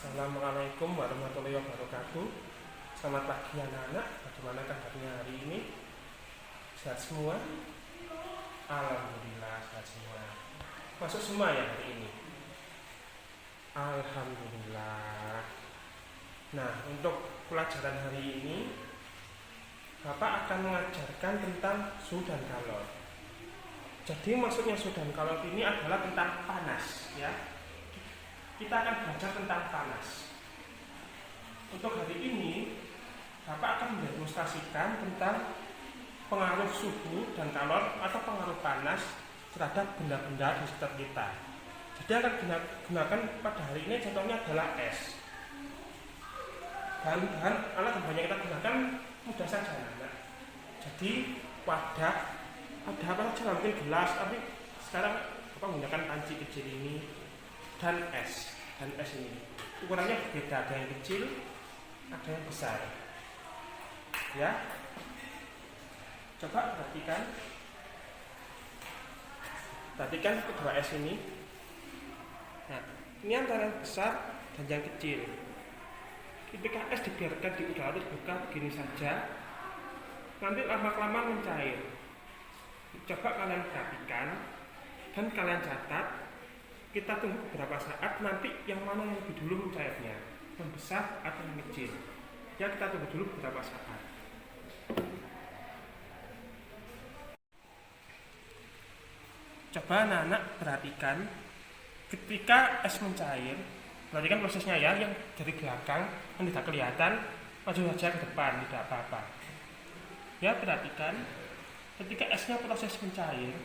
Assalamualaikum warahmatullahi wabarakatuh. Selamat pagi anak-anak. Bagaimana kabarnya hari ini? Sehat semua? Alhamdulillah sehat semua. Masuk semua ya hari ini? Alhamdulillah. Nah, untuk pelajaran hari ini Bapak akan mengajarkan tentang suhu dan kalor. Jadi maksudnya suhu dan kalor ini adalah tentang panas ya. Kita akan belajar tentang panas. Untuk hari ini, Bapak akan mendemonstrasikan tentang pengaruh suhu dan kalor atau pengaruh panas terhadap benda-benda di sekitar kita. Jadi akan gunakan pada hari ini contohnya adalah es. Bahan-bahan alat yang kita gunakan mudah saja. Jadi wadah, ada apa saja, mungkin gelas, tapi sekarang Bapak menggunakan panci kecil ini dan es ini ukurannya berbeda, ada yang kecil ada yang besar ya. Coba perhatikan kedua es ini. Nah, ini antara yang besar dan yang kecil. Ketika es dibiarkan di udara terbuka begini saja, nanti lama-kelamaan mencair. Coba kalian perhatikan dan kalian catat. Kita tunggu beberapa saat, nanti yang mana yang lebih dulu mencairnya, yang besar atau yang kecil. Ya, kita tunggu dulu beberapa saat. Coba anak-anak perhatikan, ketika es mencair, perhatikan prosesnya ya, yang dari belakang yang tidak kelihatan, maju saja ke depan, tidak apa-apa. Ya, perhatikan, ketika esnya proses mencair,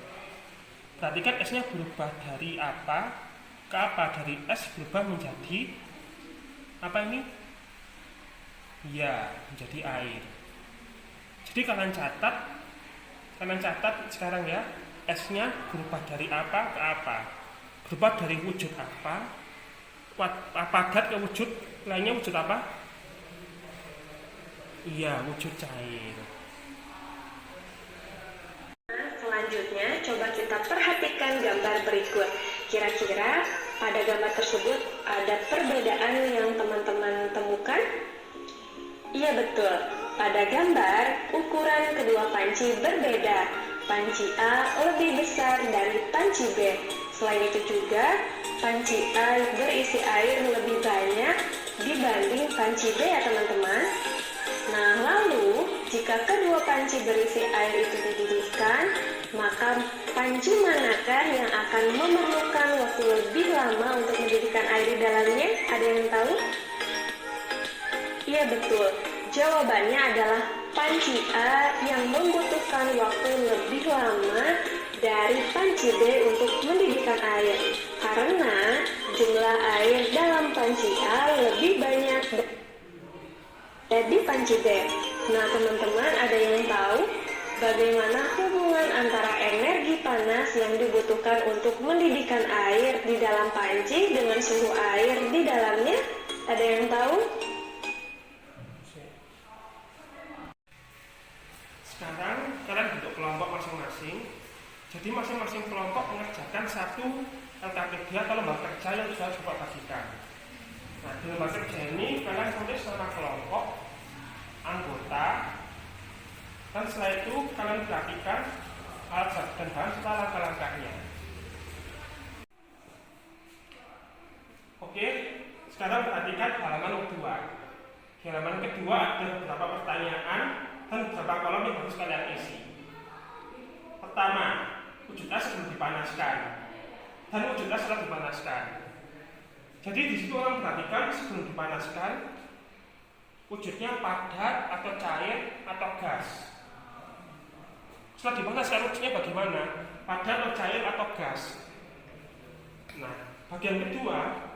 perhatikan esnya berubah dari apa ke apa, dari es berubah menjadi apa ini? Ya, menjadi air. Jadi kalian catat sekarang ya, esnya berubah dari apa ke apa, berubah dari wujud apa padat ke wujud lainnya, wujud apa? Iya, wujud cair. Selanjutnya, coba kita perhatikan gambar berikut. Kira-kira pada gambar tersebut ada perbedaan yang teman-teman temukan? Iya betul, pada gambar ukuran kedua panci berbeda. Panci A lebih besar dari panci B. Selain itu juga, panci A berisi air lebih banyak dibanding panci B ya teman-teman. Nah, lalu jika kedua panci berisi air itu dididihkan, maka panci manakah yang akan memerlukan waktu lebih lama untuk mendidihkan air di dalamnya? Ada yang tahu? Iya betul, jawabannya adalah panci A yang membutuhkan waktu lebih lama dari panci B untuk mendidihkan air, karena jumlah air dalam panci A lebih banyak dari panci B. Nah teman-teman, ada yang tahu bagaimana hubungan antara energi panas yang dibutuhkan untuk mendidihkan air di dalam panci dengan suhu air di dalamnya? Ada yang tahu? Sekarang kalian bentuk kelompok masing-masing. Jadi masing-masing kelompok mengerjakan satu LKPD atau lembar kerja yang sudah coba bagikan. Nah, di lembar kerja ini kalian tulis nama kelompok, anggota, dan setelah itu kalian perhatikan alat dan bahan serta langkah-langkahnya. Oke, sekarang perhatikan halaman kedua. Di halaman kedua ada beberapa pertanyaan dan beberapa kolom yang harus kalian isi. Pertama, wujud es sebelum dipanaskan dan wujud es setelah dipanaskan. Jadi di situ orang perhatikan sebelum dipanaskan wujudnya padat atau cair atau gas. Setelah dipanaskan wujudnya bagaimana? Padat atau cair atau gas. Nah, bagian kedua,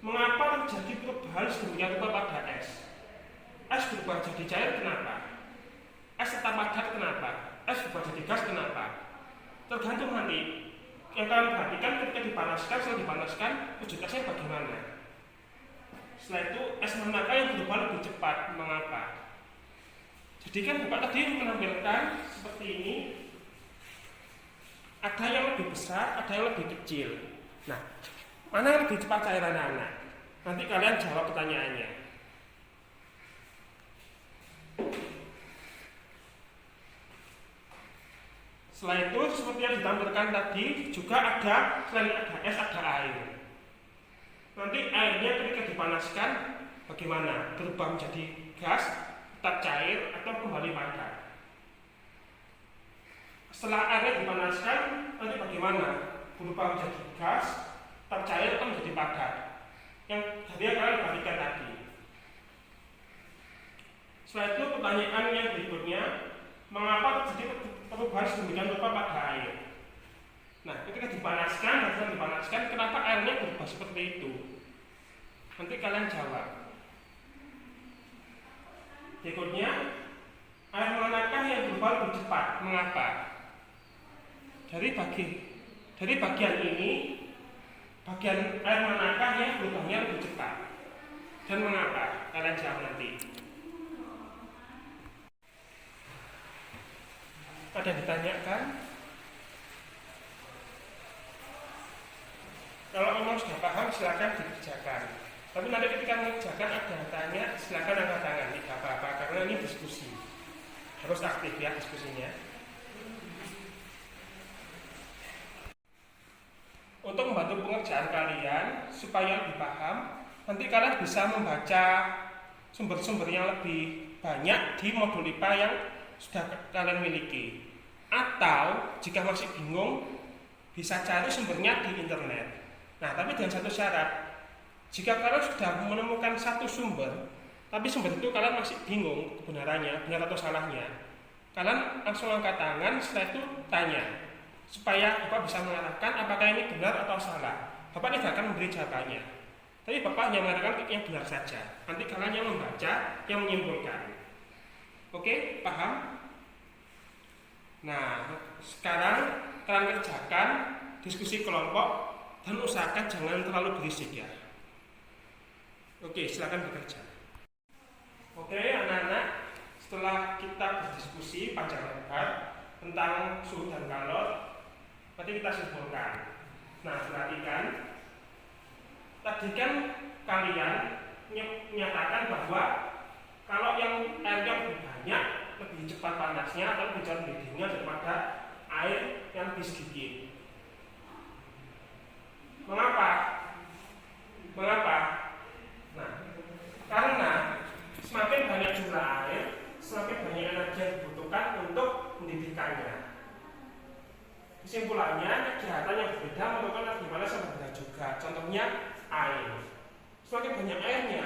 mengapa terjadi perubahan sedemikian rupa pada es? Es berubah jadi cair kenapa? Es tetap padat kenapa? Es berubah jadi gas kenapa? Tergantung nanti. Yang kalian perhatikan ketika dipanaskan, setelah dipanaskan wujud esnya bagaimana? Setelah itu es manakah yang berubah lebih cepat? Mengapa? Jadi kan Bapak tadi menampilkan seperti ini. Ada yang lebih besar, ada yang lebih kecil. Nah, mana yang lebih cepat cairan anak? Nanti kalian jawab pertanyaannya. Setelah itu seperti yang ditampilkan tadi, juga ada selain ada es ada air. Nanti airnya ketika dipanaskan bagaimana? Berubah menjadi gas, tetap cair, atau kembali padat. Setelah airnya dipanaskan, nanti bagaimana? Berubah menjadi gas, tetap cair, atau menjadi padat. Yang tadi kalian perhatikan tadi. Setelah itu pertanyaan yang berikutnya, mengapa terjadi perubahan sedemikian rupa pada air? Nah, ketika dipanaskan, kenapa airnya berubah seperti itu? Nanti kalian jawab. Berikutnya, air manakah yang berubah lebih cepat? Mengapa? Dari bagian ini, bagian air manakah yang berubahnya lebih cepat? Dan mengapa? Kalian jawab nanti. Ada yang ditanyakan? Kalau memang sudah paham, silakan dikerjakan. Tapi nanti ketika mengerjakan ada yang tanya, silakan angkat tangan. Tidak apa-apa, karena ini diskusi. Harus aktif ya diskusinya. Untuk membantu pengerjaan kalian supaya lebih paham, nanti kalian bisa membaca sumber-sumber yang lebih banyak di modul IPA yang sudah kalian miliki. Atau jika masih bingung, bisa cari sumbernya di internet. Nah, tapi dengan satu syarat, jika kalian sudah menemukan satu sumber, tapi sumber itu kalian masih bingung kebenarannya, benar atau salahnya, kalian langsung angkat tangan, setelah itu tanya, supaya Bapak bisa mengarahkan apakah ini benar atau salah. Bapak tidak akan memberi jawabannya, tapi Bapak hanya mengatakan yang benar saja. Nanti kalian yang membaca, yang menyimpulkan. Oke, paham? Nah, sekarang kalian kerjakan diskusi kelompok dan usahakan jangan terlalu berisik ya. Oke, silakan bekerja. Oke, anak-anak, setelah kita berdiskusi panjang lebar tentang suhu dan kalor, nanti kita simpulkan. Nah, perhatikan. Tadi kan kalian menyatakan bahwa kalau yang airnya lebih banyak, lebih cepat panasnya atau lebih jauh mendidihnya daripada air yang lebih sedikit. Mengapa? Nah, karena semakin banyak jumlah air, semakin banyak energi yang dibutuhkan untuk mendidihkannya. Kesimpulannya, kejahatan yang berbeda memerlukan energi panas yang berbeda juga. Contohnya air. Semakin banyak airnya,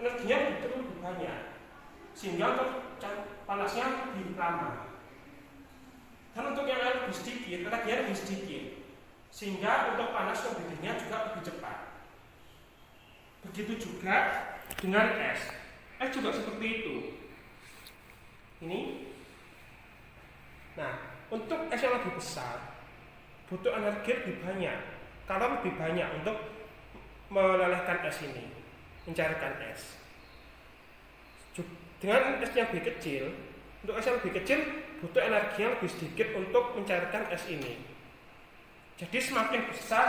energinya lebih banyak, sehingga untuk panasnya lebih lama. Dan untuk yang air lebih sedikit, energinya lebih sedikit, sehingga untuk panas mendidihnya juga lebih cepat. Begitu juga dengan es. Es juga seperti itu. Ini. Nah, untuk es yang lebih besar, butuh energi lebih banyak, kalau lebih banyak untuk melelehkan es ini, mencairkan es. Dengan es yang lebih kecil, untuk es yang lebih kecil butuh energi yang lebih sedikit untuk mencairkan es ini. Jadi semakin besar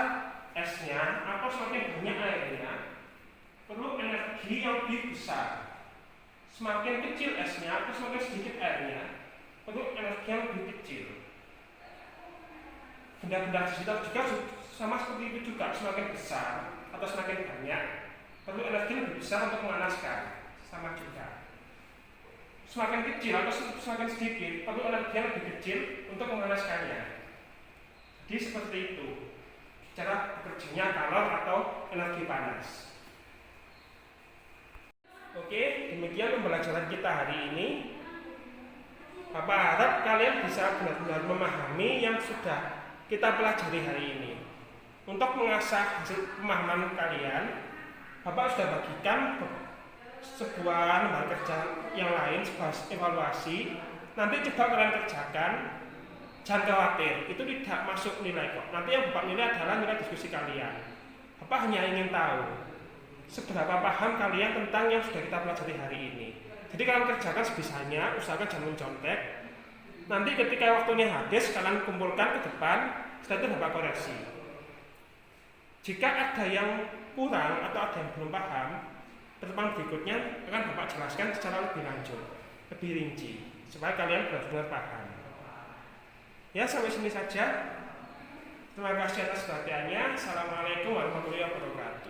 esnya atau semakin banyak airnya, perlu energi yang lebih besar. Semakin kecil esnya atau semakin sedikit airnya, perlu energi yang lebih kecil. Benda-benda digital juga sama seperti itu juga, semakin besar atau semakin banyak, perlu energi lebih besar untuk memanaskan, sama juga. Semakin kecil atau semakin sedikit, perlu energi yang lebih kecil untuk memanaskannya. Jadi seperti itu cara bekerjanya kalor atau energi panas. Oke, demikian pembelajaran kita hari ini. Bapak harap kalian bisa benar-benar memahami yang sudah kita pelajari hari ini. Untuk mengasah hasil pemahaman kalian, Bapak sudah bagikan sebuah lembar kerja yang lain, sebuah evaluasi. Nanti coba kalian kerjakan. Jangan khawatir, itu tidak masuk nilai kok. Nanti yang Bapak nilai adalah nilai diskusi kalian. Bapak hanya ingin tahu seberapa paham kalian tentang yang sudah kita pelajari hari ini. Jadi kalian kerjakan sebisanya, usahakan jangan mencontek. Nanti ketika waktunya habis, kalian kumpulkan ke depan, setelah itu Bapak koreksi. Jika ada yang kurang atau ada yang belum paham, pertemuan berikutnya akan Bapak jelaskan secara lebih lanjut, lebih rinci, supaya kalian benar-benar paham. Ya, sampai sini saja. Terima kasih atas perhatiannya. Assalamualaikum warahmatullahi wabarakatuh.